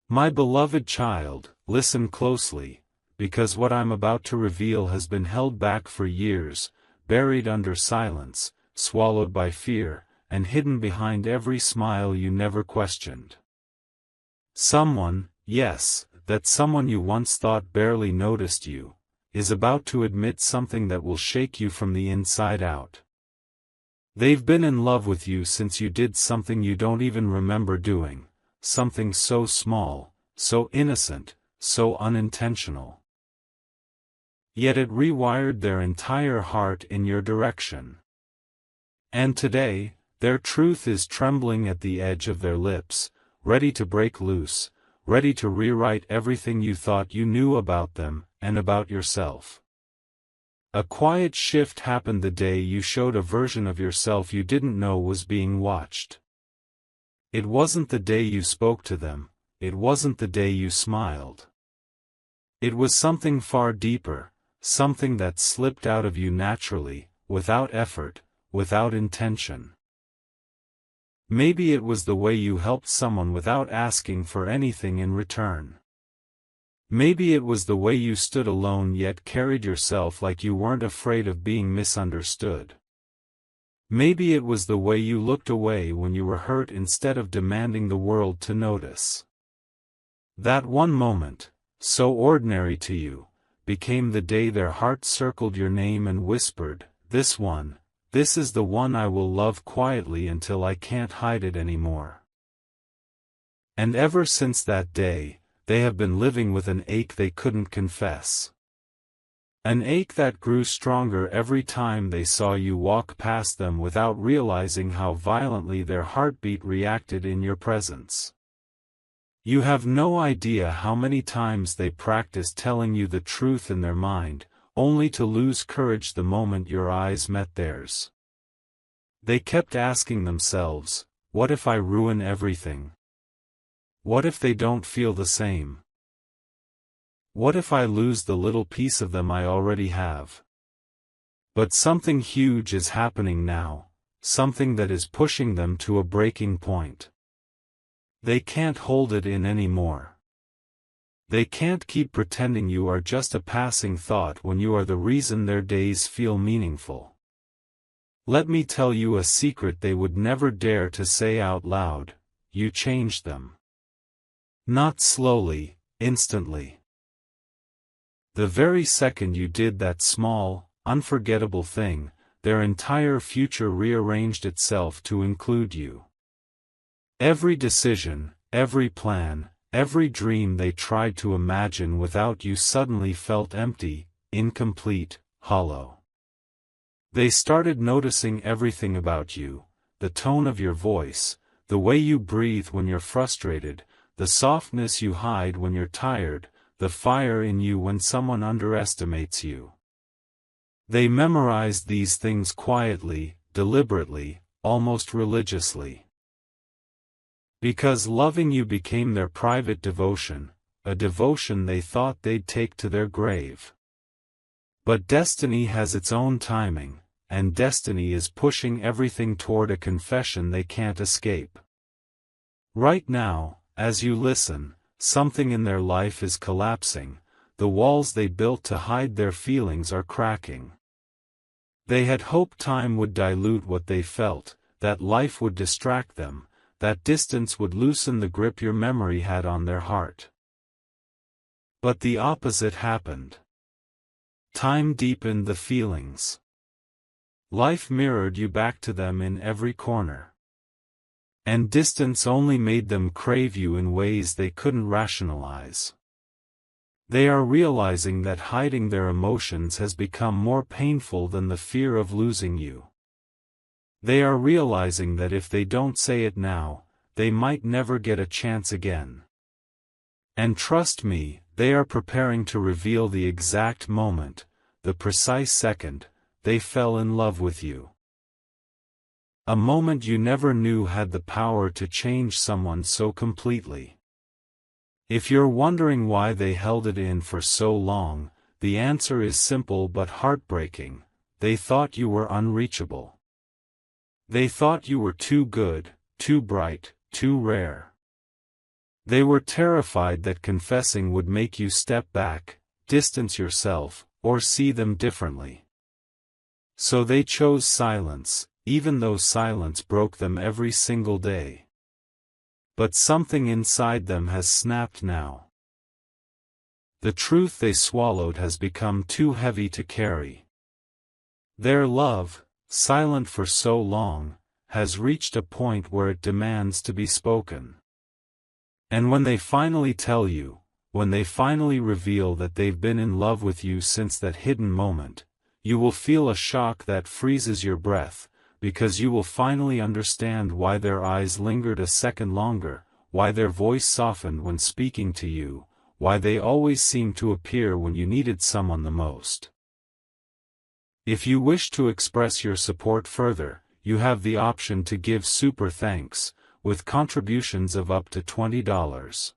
My beloved child, listen closely, because what I'm about to reveal has been held back for years, buried under silence, swallowed by fear, and hidden behind every smile you never questioned. Someone, yes, that someone you once thought barely noticed you, is about to admit something that will shake you from the inside out. They've been in love with you since you did something you don't even remember doing, something so small, so innocent, so unintentional. Yet it rewired their entire heart in your direction. And today, their truth is trembling at the edge of their lips, ready to break loose, ready to rewrite everything you thought you knew about them, and about yourself. A quiet shift happened the day you showed a version of yourself you didn't know was being watched. It wasn't the day you spoke to them, it wasn't the day you smiled. It was something far deeper, something that slipped out of you naturally, without effort, without intention. Maybe it was the way you helped someone without asking for anything in return. Maybe it was the way you stood alone yet carried yourself like you weren't afraid of being misunderstood. Maybe it was the way you looked away when you were hurt instead of demanding the world to notice. That one moment, so ordinary to you, became the day their hearts circled your name and whispered, "This one, this is the one I will love quietly until I can't hide it anymore." And ever since that day, they have been living with an ache they couldn't confess. An ache that grew stronger every time they saw you walk past them without realizing how violently their heartbeat reacted in your presence. You have no idea how many times they practiced telling you the truth in their mind, only to lose courage the moment your eyes met theirs. They kept asking themselves, "What if I ruin everything? What if they don't feel the same? What if I lose the little piece of them I already have?" But something huge is happening now, something that is pushing them to a breaking point. They can't hold it in anymore. They can't keep pretending you are just a passing thought when you are the reason their days feel meaningful. Let me tell you a secret they would never dare to say out loud: you changed them. Not slowly, instantly. The very second you did that small, unforgettable thing, their entire future rearranged itself to include you. Every decision, every plan, every dream they tried to imagine without you suddenly felt empty, incomplete, hollow. They started noticing everything about you: the tone of your voice, the way you breathe when you're frustrated, the softness you hide when you're tired, the fire in you when someone underestimates you. They memorized these things quietly, deliberately, almost religiously. Because loving you became their private devotion, a devotion they thought they'd take to their grave. But destiny has its own timing, and destiny is pushing everything toward a confession they can't escape. Right now, as you listen, something in their life is collapsing, the walls they built to hide their feelings are cracking. They had hoped time would dilute what they felt, that life would distract them, that distance would loosen the grip your memory had on their heart. But the opposite happened. Time deepened the feelings. Life mirrored you back to them in every corner. And distance only made them crave you in ways they couldn't rationalize. They are realizing that hiding their emotions has become more painful than the fear of losing you. They are realizing that if they don't say it now, they might never get a chance again. And trust me, they are preparing to reveal the exact moment, the precise second, they fell in love with you. A moment you never knew had the power to change someone so completely. If you're wondering why they held it in for so long, the answer is simple but heartbreaking: they thought you were unreachable. They thought you were too good, too bright, too rare. They were terrified that confessing would make you step back, distance yourself, or see them differently. So they chose silence, even though silence broke them every single day. But something inside them has snapped now. The truth they swallowed has become too heavy to carry. Their love, silent for so long, has reached a point where it demands to be spoken. And when they finally tell you, when they finally reveal that they've been in love with you since that hidden moment, you will feel a shock that freezes your breath, because you will finally understand why their eyes lingered a second longer, why their voice softened when speaking to you, why they always seemed to appear when you needed someone the most. If you wish to express your support further, you have the option to give super thanks, with contributions of up to $20.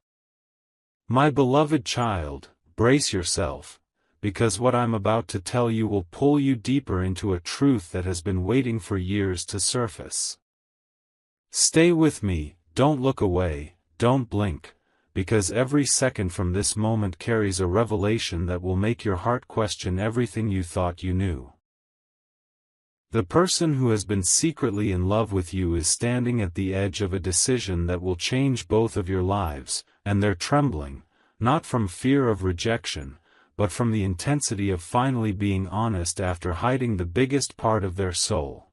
My beloved child, brace yourself, because what I'm about to tell you will pull you deeper into a truth that has been waiting for years to surface. Stay with me, don't look away, don't blink, because every second from this moment carries a revelation that will make your heart question everything you thought you knew. The person who has been secretly in love with you is standing at the edge of a decision that will change both of your lives, and they're trembling, not from fear of rejection, but from the intensity of finally being honest after hiding the biggest part of their soul.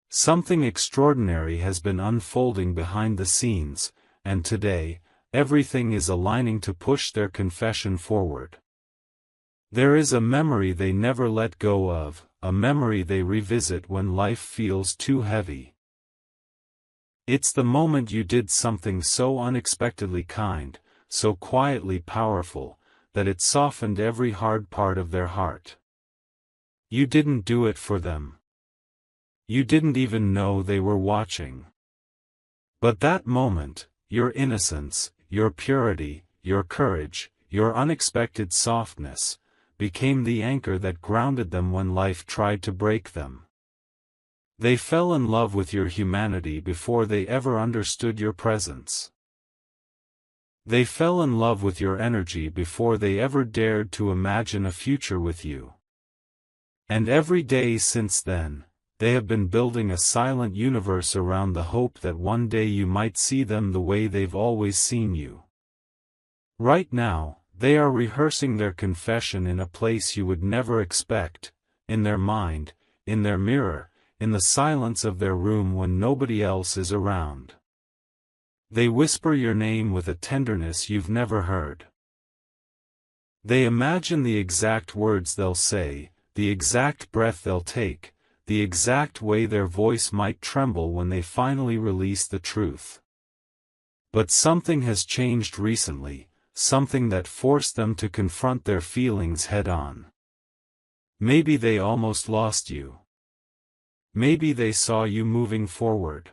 Something extraordinary has been unfolding behind the scenes, and today, everything is aligning to push their confession forward. There is a memory they never let go of, a memory they revisit when life feels too heavy. It's the moment you did something so unexpectedly kind, so quietly powerful, that it softened every hard part of their heart. You didn't do it for them. You didn't even know they were watching. But that moment, your innocence, your purity, your courage, your unexpected softness, became the anchor that grounded them when life tried to break them. They fell in love with your humanity before they ever understood your presence. They fell in love with your energy before they ever dared to imagine a future with you. And every day since then, they have been building a silent universe around the hope that one day you might see them the way they've always seen you. Right now, they are rehearsing their confession in a place you would never expect, in their mind, in their mirror, in the silence of their room when nobody else is around. They whisper your name with a tenderness you've never heard. They imagine the exact words they'll say, the exact breath they'll take, the exact way their voice might tremble when they finally release the truth. But something has changed recently, something that forced them to confront their feelings head-on. Maybe they almost lost you. Maybe they saw you moving forward.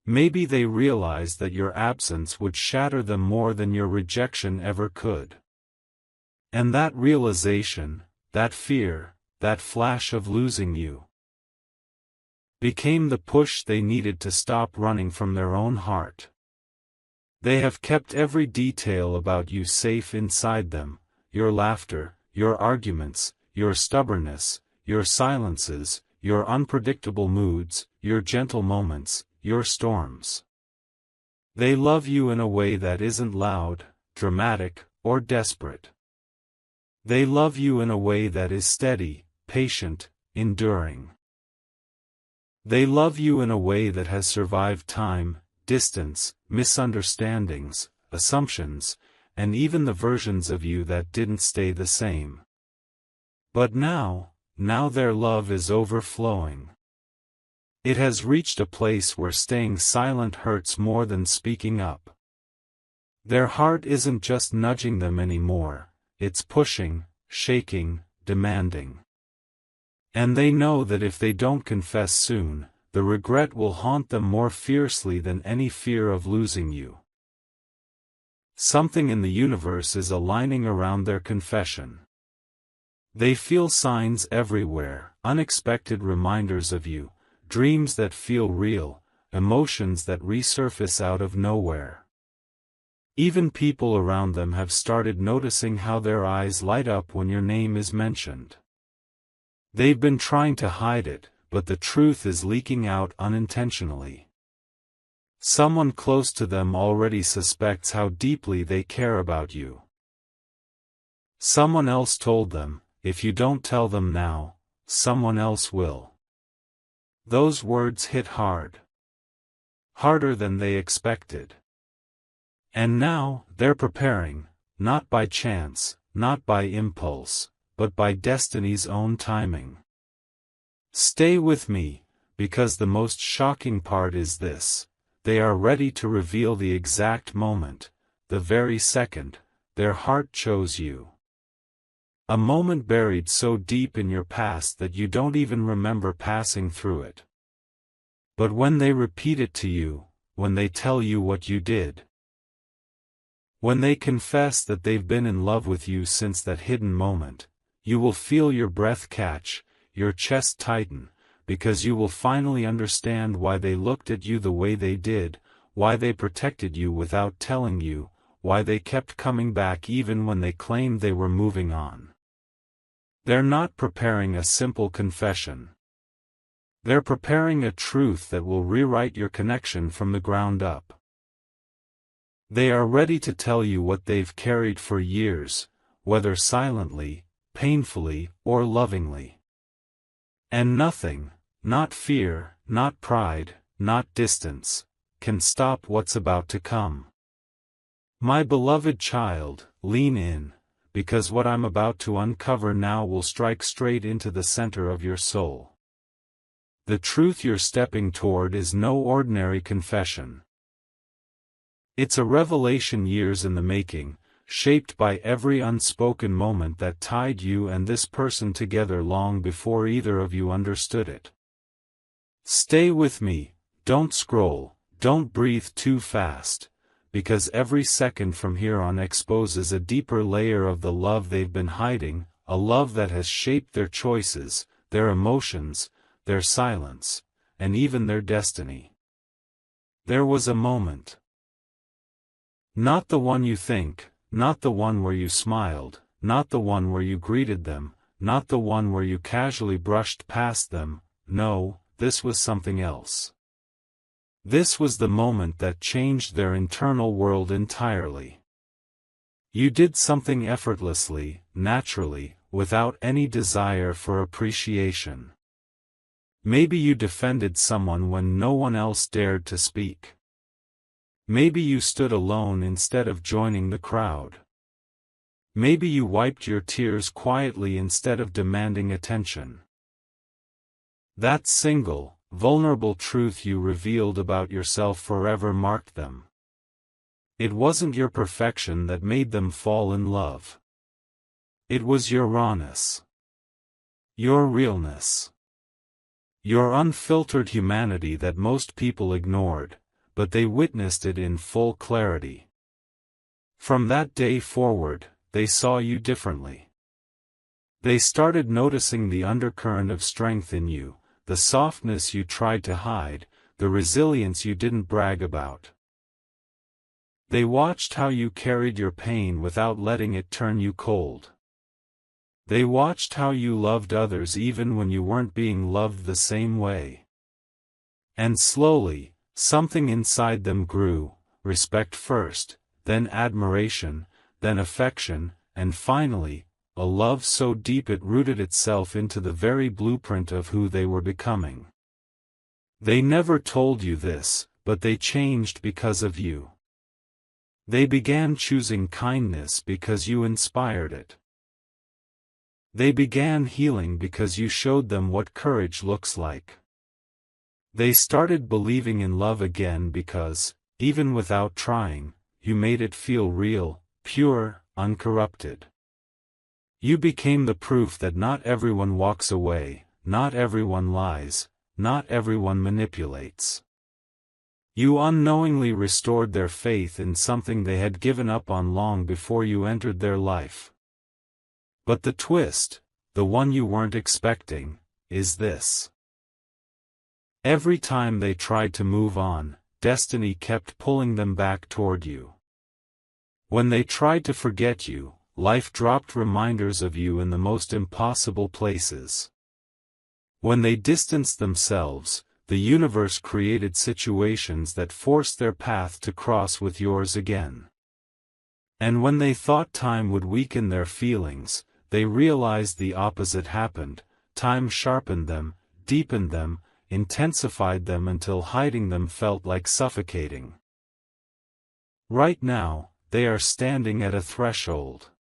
Maybe they realized that your absence would shatter them more than your rejection ever could. And that realization, that fear, that flash of losing you, became the push they needed to stop running from their own heart. They have kept every detail about you safe inside them, your laughter, your arguments, your stubbornness, your silences, your unpredictable moods, your gentle moments, your storms. They love you in a way that isn't loud, dramatic, or desperate. They love you in a way that is steady, patient, enduring. They love you in a way that has survived time, distance, misunderstandings, assumptions, and even the versions of you that didn't stay the same. But now their love is overflowing. It has reached a place where staying silent hurts more than speaking up. Their heart isn't just nudging them anymore, it's pushing, shaking, demanding. And they know that if they don't confess soon, the regret will haunt them more fiercely than any fear of losing you. Something in the universe is aligning around their confession. They feel signs everywhere, unexpected reminders of you, dreams that feel real, emotions that resurface out of nowhere. Even people around them have started noticing how their eyes light up when your name is mentioned. They've been trying to hide it, but the truth is leaking out unintentionally. Someone close to them already suspects how deeply they care about you. Someone else told them, if you don't tell them now, someone else will. Those words hit hard. Harder than they expected. And now, they're preparing, not by chance, not by impulse, but by destiny's own timing. Stay with me, because the most shocking part is this: they are ready to reveal the exact moment, the very second, their heart chose you. A moment buried so deep in your past that you don't even remember passing through it. But when they repeat it to you, when they tell you what you did, when they confess that they've been in love with you since that hidden moment, you will feel your breath catch, your chest tighten, because you will finally understand why they looked at you the way they did, why they protected you without telling you, why they kept coming back even when they claimed they were moving on. They're not preparing a simple confession. They're preparing a truth that will rewrite your connection from the ground up. They are ready to tell you what they've carried for years, whether silently, painfully, or lovingly. And nothing, not fear, not pride, not distance, can stop what's about to come. My beloved child, lean in, because what I'm about to uncover now will strike straight into the center of your soul. The truth you're stepping toward is no ordinary confession. It's a revelation years in the making, shaped by every unspoken moment that tied you and this person together long before either of you understood it. Stay with me, don't scroll, don't breathe too fast, because every second from here on exposes a deeper layer of the love they've been hiding, a love that has shaped their choices, their emotions, their silence, and even their destiny. There was a moment. Not the one you think, not the one where you smiled, not the one where you greeted them, not the one where you casually brushed past them. No, this was something else. This was the moment that changed their internal world entirely. You did something effortlessly, naturally, without any desire for appreciation. Maybe you defended someone when no one else dared to speak. Maybe you stood alone instead of joining the crowd. Maybe you wiped your tears quietly instead of demanding attention. That single, vulnerable truth you revealed about yourself forever marked them. It wasn't your perfection that made them fall in love. It was your rawness. Your realness. Your unfiltered humanity that most people ignored, but they witnessed it in full clarity. From that day forward, they saw you differently. They started noticing the undercurrent of strength in you, the softness you tried to hide, the resilience you didn't brag about. They watched how you carried your pain without letting it turn you cold. They watched how you loved others even when you weren't being loved the same way. And slowly, something inside them grew, respect first, then admiration, then affection, and finally, a love so deep it rooted itself into the very blueprint of who they were becoming. They never told you this, but they changed because of you. They began choosing kindness because you inspired it. They began healing because you showed them what courage looks like. They started believing in love again because, even without trying, you made it feel real, pure, uncorrupted. You became the proof that not everyone walks away, not everyone lies, not everyone manipulates. You unknowingly restored their faith in something they had given up on long before you entered their life. But the twist, the one you weren't expecting, is this. Every time they tried to move on, destiny kept pulling them back toward you. When they tried to forget you, life dropped reminders of you in the most impossible places. When they distanced themselves, the universe created situations that forced their path to cross with yours again. And when they thought time would weaken their feelings, they realized the opposite happened. Time sharpened them, deepened them, intensified them until hiding them felt like suffocating. Right now, they are standing at a threshold.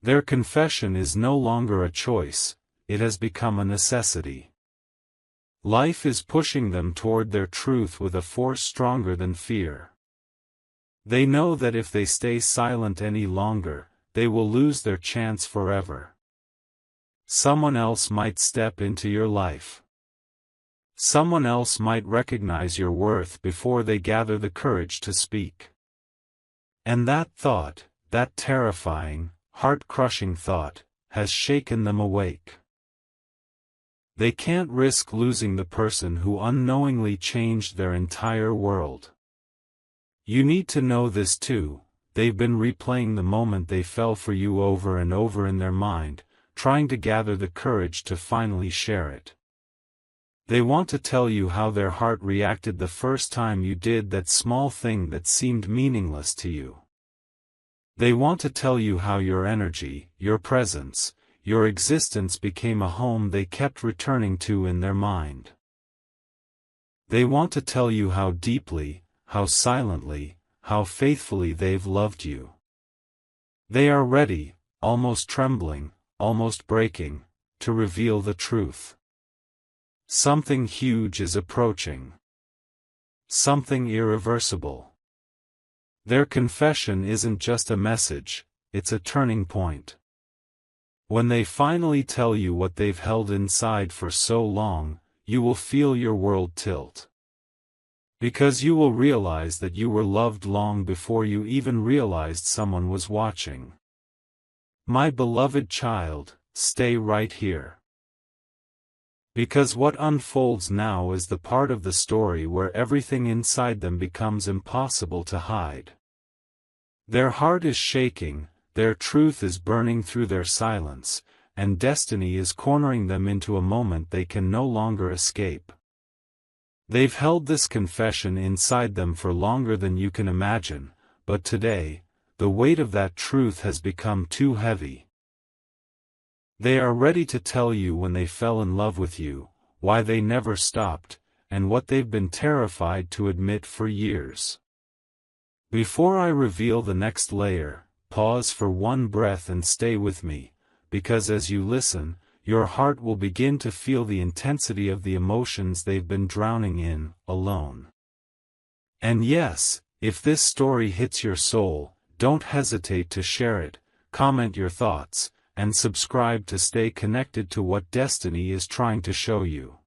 Their confession is no longer a choice, it has become a necessity. Life is pushing them toward their truth with a force stronger than fear. They know that if they stay silent any longer, they will lose their chance forever. Someone else might step into your life. Someone else might recognize your worth before they gather the courage to speak. And that thought, that terrifying, heart-crushing thought, has shaken them awake. They can't risk losing the person who unknowingly changed their entire world. You need to know this too. They've been replaying the moment they fell for you over and over in their mind, trying to gather the courage to finally share it. They want to tell you how their heart reacted the first time you did that small thing that seemed meaningless to you. They want to tell you how your energy, your presence, your existence became a home they kept returning to in their mind. They want to tell you how deeply, how silently, how faithfully they've loved you. They are ready, almost trembling, almost breaking, to reveal the truth. Something huge is approaching. Something irreversible. Their confession isn't just a message, it's a turning point. When they finally tell you what they've held inside for so long, you will feel your world tilt. Because you will realize that you were loved long before you even realized someone was watching. My beloved child, stay right here. Because what unfolds now is the part of the story where everything inside them becomes impossible to hide. Their heart is shaking, their truth is burning through their silence, and destiny is cornering them into a moment they can no longer escape. They've held this confession inside them for longer than you can imagine, but today, the weight of that truth has become too heavy. They are ready to tell you when they fell in love with you, why they never stopped, and what they've been terrified to admit for years. Before I reveal the next layer, pause for one breath and stay with me, because as you listen, your heart will begin to feel the intensity of the emotions they've been drowning in, alone. And yes, if this story hits your soul, don't hesitate to share it, comment your thoughts, and subscribe to stay connected to what destiny is trying to show you.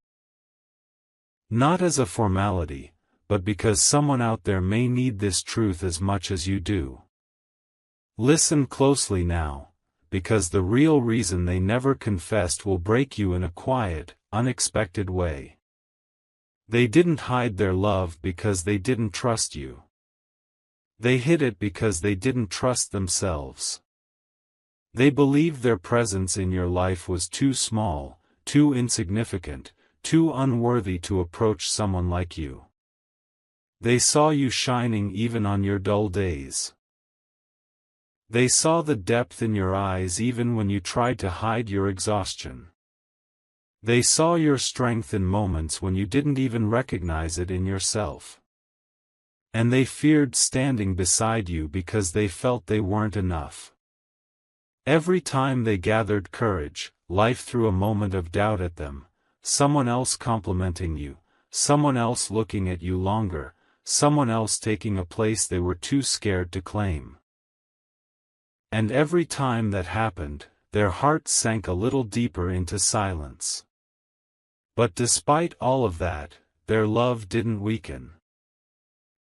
Not as a formality, but because someone out there may need this truth as much as you do. Listen closely now, because the real reason they never confessed will break you in a quiet, unexpected way. They didn't hide their love because they didn't trust you. They hid it because they didn't trust themselves. They believed their presence in your life was too small, too insignificant, too unworthy to approach someone like you. They saw you shining even on your dull days. They saw the depth in your eyes even when you tried to hide your exhaustion. They saw your strength in moments when you didn't even recognize it in yourself. And they feared standing beside you because they felt they weren't enough. Every time they gathered courage, life threw a moment of doubt at them, someone else complimenting you, someone else looking at you longer, someone else taking a place they were too scared to claim. And every time that happened, their hearts sank a little deeper into silence. But despite all of that, their love didn't weaken.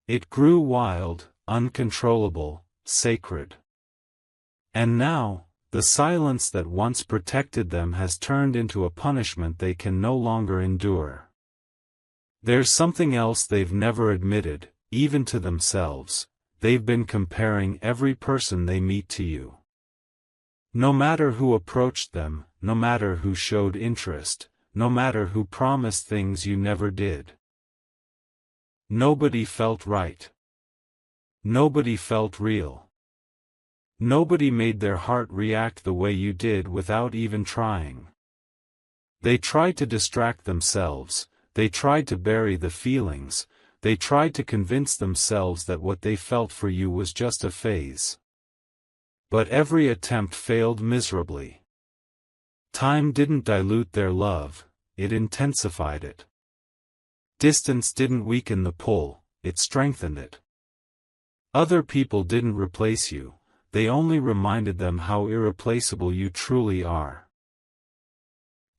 It grew wild, uncontrollable, sacred. And now, the silence that once protected them has turned into a punishment they can no longer endure. There's something else they've never admitted, even to themselves. they've been comparing every person they meet to you. No matter who approached them, no matter who showed interest, no matter who promised things you never did. Nobody felt right. Nobody felt real. Nobody made their heart react the way you did without even trying. They tried to distract themselves, they tried to bury the feelings, they tried to convince themselves that what they felt for you was just a phase. But every attempt failed miserably. Time didn't dilute their love, it intensified it. Distance didn't weaken the pull, it strengthened it. Other people didn't replace you, they only reminded them how irreplaceable you truly are.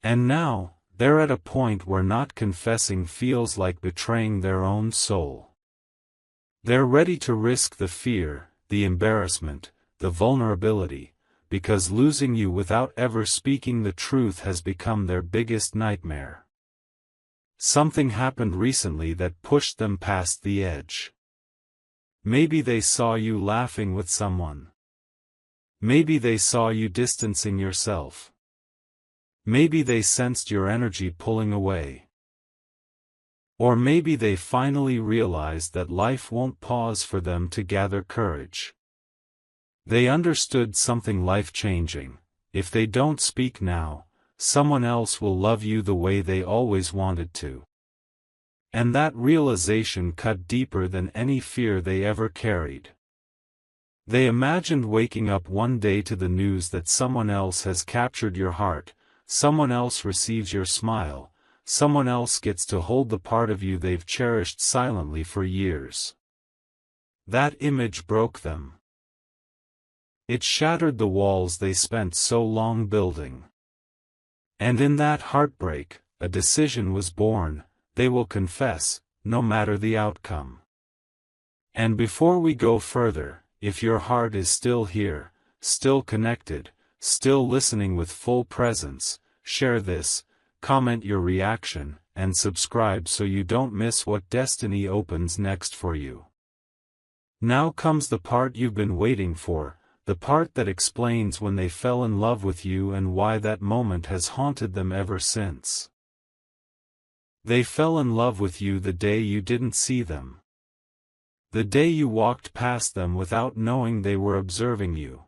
And now, they're at a point where not confessing feels like betraying their own soul. They're ready to risk the fear, the embarrassment, the vulnerability, because losing you without ever speaking the truth has become their biggest nightmare. Something happened recently that pushed them past the edge. Maybe they saw you laughing with someone. Maybe they saw you distancing yourself. Maybe they sensed your energy pulling away. Or maybe they finally realized that life won't pause for them to gather courage. They understood something life-changing: if they don't speak now, someone else will love you the way they always wanted to. And that realization cut deeper than any fear they ever carried. They imagined waking up one day to the news that someone else has captured your heart, someone else receives your smile, someone else gets to hold the part of you they've cherished silently for years. That image broke them. It shattered the walls they spent so long building. And in that heartbreak, a decision was born: they will confess, no matter the outcome. And before we go further, if your heart is still here, still connected, still listening with full presence, share this, comment your reaction, and subscribe so you don't miss what destiny opens next for you. Now comes the part you've been waiting for, the part that explains when they fell in love with you and why that moment has haunted them ever since. They fell in love with you the day you didn't see them. The day you walked past them without knowing they were observing you.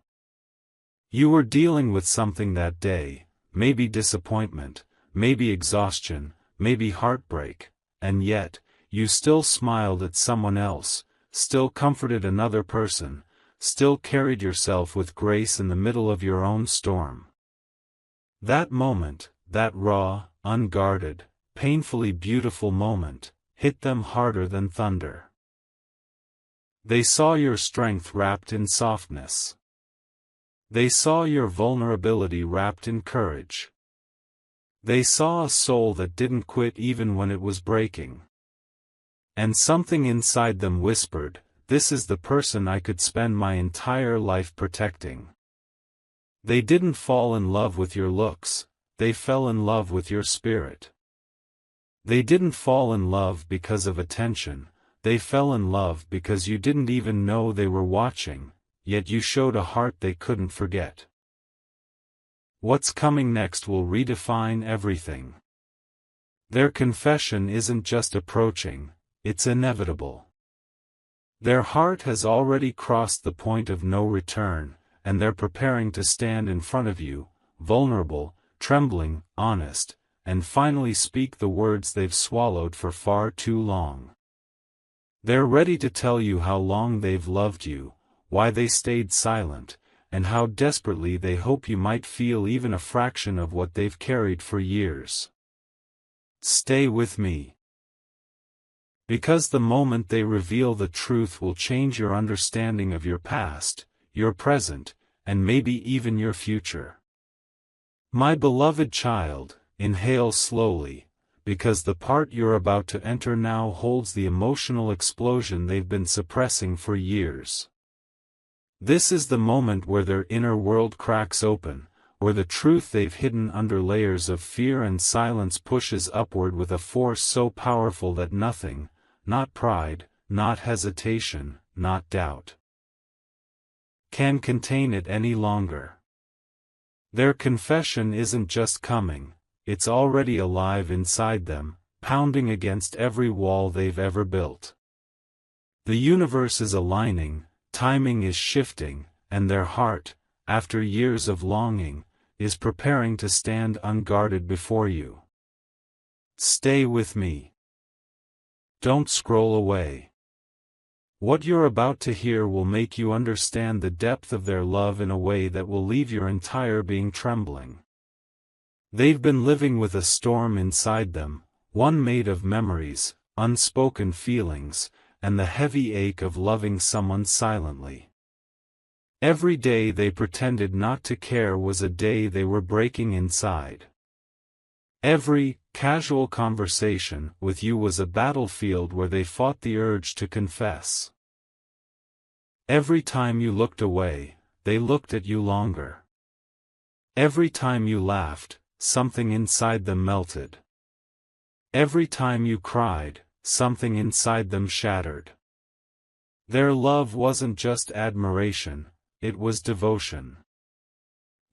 You were dealing with something that day, maybe disappointment, maybe exhaustion, maybe heartbreak, and yet, you still smiled at someone else, still comforted another person, still carried yourself with grace in the middle of your own storm. That moment, that raw, unguarded, painfully beautiful moment, hit them harder than thunder. They saw your strength wrapped in softness. They saw your vulnerability wrapped in courage. They saw a soul that didn't quit even when it was breaking. And something inside them whispered, "This is the person I could spend my entire life protecting." They didn't fall in love with your looks, they fell in love with your spirit. They didn't fall in love because of attention, they fell in love because you didn't even know they were watching, yet you showed a heart they couldn't forget. What's coming next will redefine everything. Their confession isn't just approaching, it's inevitable. Their heart has already crossed the point of no return, and they're preparing to stand in front of you, vulnerable, trembling, honest, and finally speak the words they've swallowed for far too long. They're ready to tell you how long they've loved you, why they stayed silent, and how desperately they hope you might feel even a fraction of what they've carried for years. Stay with me. Because the moment they reveal the truth will change your understanding of your past, your present, and maybe even your future. My beloved child, inhale slowly, because the part you're about to enter now holds the emotional explosion they've been suppressing for years. This is the moment where their inner world cracks open, where the truth they've hidden under layers of fear and silence pushes upward with a force so powerful that nothing, not pride, not hesitation, not doubt, can contain it any longer. Their confession isn't just coming, it's already alive inside them, pounding against every wall they've ever built. The universe is aligning, timing is shifting, and their heart, after years of longing, is preparing to stand unguarded before you. Stay with me. Don't scroll away. What you're about to hear will make you understand the depth of their love in a way that will leave your entire being trembling. They've been living with a storm inside them, one made of memories, unspoken feelings, and the heavy ache of loving someone silently. Every day they pretended not to care was a day they were breaking inside. Every casual conversation with you was a battlefield where they fought the urge to confess. Every time you looked away, they looked at you longer. Every time you laughed, something inside them melted. Every time you cried, something inside them shattered. Their love wasn't just admiration, it was devotion.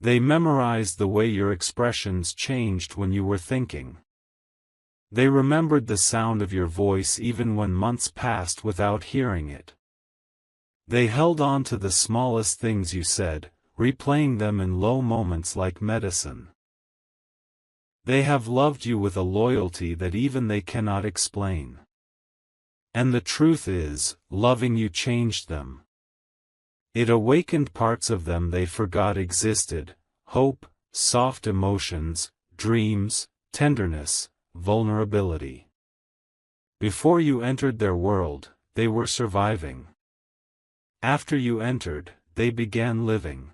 They memorized the way your expressions changed when you were thinking. They remembered the sound of your voice even when months passed without hearing it. They held on to the smallest things you said, replaying them in low moments like medicine. They have loved you with a loyalty that even they cannot explain. And the truth is, loving you changed them. It awakened parts of them they forgot existed: hope, soft emotions, dreams, tenderness, vulnerability. Before you entered their world, they were surviving. After you entered, they began living.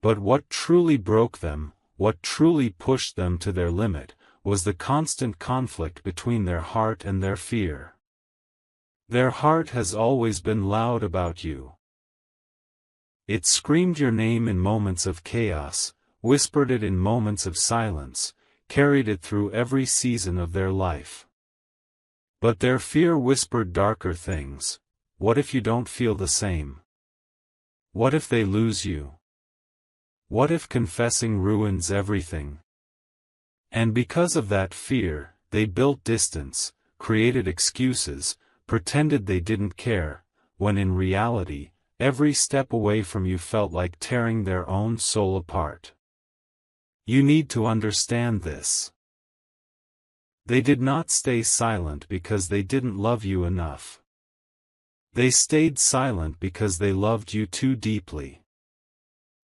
But what truly broke them, what truly pushed them to their limit, was the constant conflict between their heart and their fear. Their heart has always been loud about you. It screamed your name in moments of chaos, whispered it in moments of silence, carried it through every season of their life. But their fear whispered darker things. What if you don't feel the same? What if they lose you? What if confessing ruins everything? And because of that fear, they built distance, created excuses, pretended they didn't care, when in reality, every step away from you felt like tearing their own soul apart. You need to understand this. They did not stay silent because they didn't love you enough. They stayed silent because they loved you too deeply.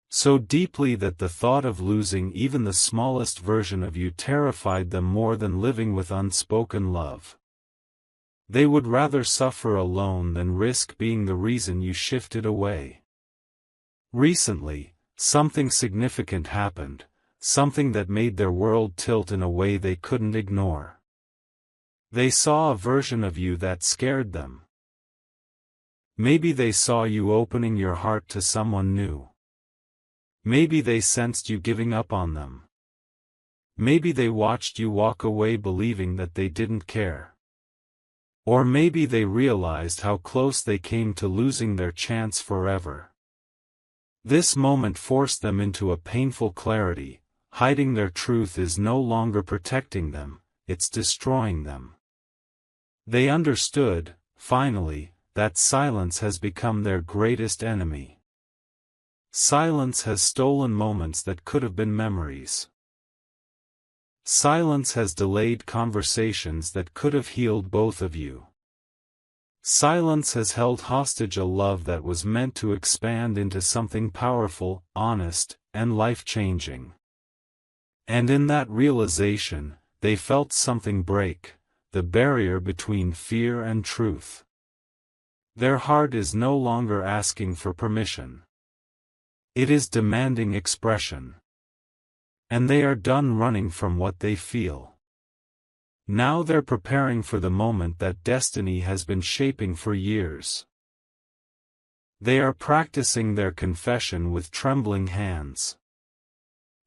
So deeply that the thought of losing even the smallest version of you terrified them more than living with unspoken love. They would rather suffer alone than risk being the reason you shifted away. Recently, something significant happened, something that made their world tilt in a way they couldn't ignore. They saw a version of you that scared them. Maybe they saw you opening your heart to someone new. Maybe they sensed you giving up on them. Maybe they watched you walk away believing that they didn't care. Or maybe they realized how close they came to losing their chance forever. This moment forced them into a painful clarity: hiding their truth is no longer protecting them, it's destroying them. They understood, finally, that silence has become their greatest enemy. Silence has stolen moments that could have been memories. Silence has delayed conversations that could have healed both of you. Silence has held hostage a love that was meant to expand into something powerful, honest, and life-changing. And in that realization, they felt something break, the barrier between fear and truth. Their heart is no longer asking for permission. It is demanding expression. And they are done running from what they feel. Now they're preparing for the moment that destiny has been shaping for years. They are practicing their confession with trembling hands.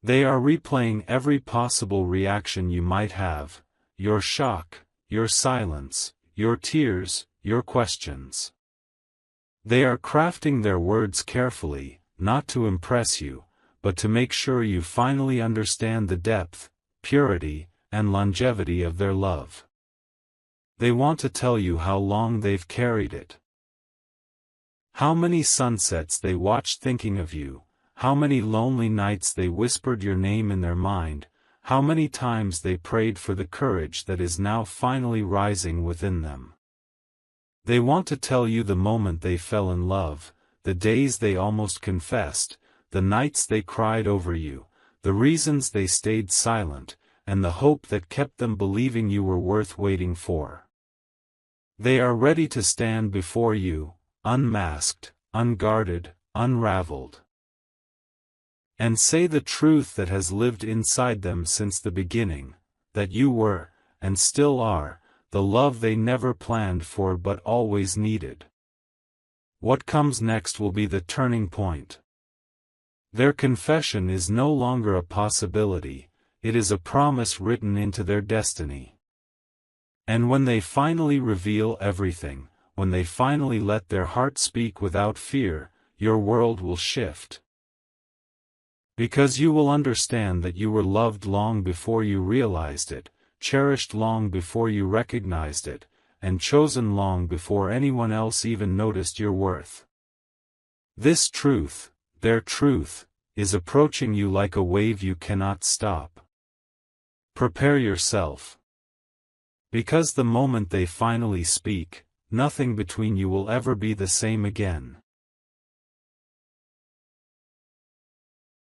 They are replaying every possible reaction you might have: your shock, your silence, your tears, your questions. They are crafting their words carefully, not to impress you, but to make sure you finally understand the depth, purity, and longevity of their love. They want to tell you how long they've carried it. How many sunsets they watched thinking of you, how many lonely nights they whispered your name in their mind, how many times they prayed for the courage that is now finally rising within them. They want to tell you the moment they fell in love, the days they almost confessed, the nights they cried over you, the reasons they stayed silent, and the hope that kept them believing you were worth waiting for. They are ready to stand before you, unmasked, unguarded, unraveled, and say the truth that has lived inside them since the beginning, that you were, and still are, the love they never planned for but always needed. What comes next will be the turning point. Their confession is no longer a possibility, it is a promise written into their destiny. And when they finally reveal everything, when they finally let their heart speak without fear, your world will shift. Because you will understand that you were loved long before you realized it, cherished long before you recognized it, and chosen long before anyone else even noticed your worth. This truth, their truth, is approaching you like a wave you cannot stop. Prepare yourself. Because the moment they finally speak, nothing between you will ever be the same again.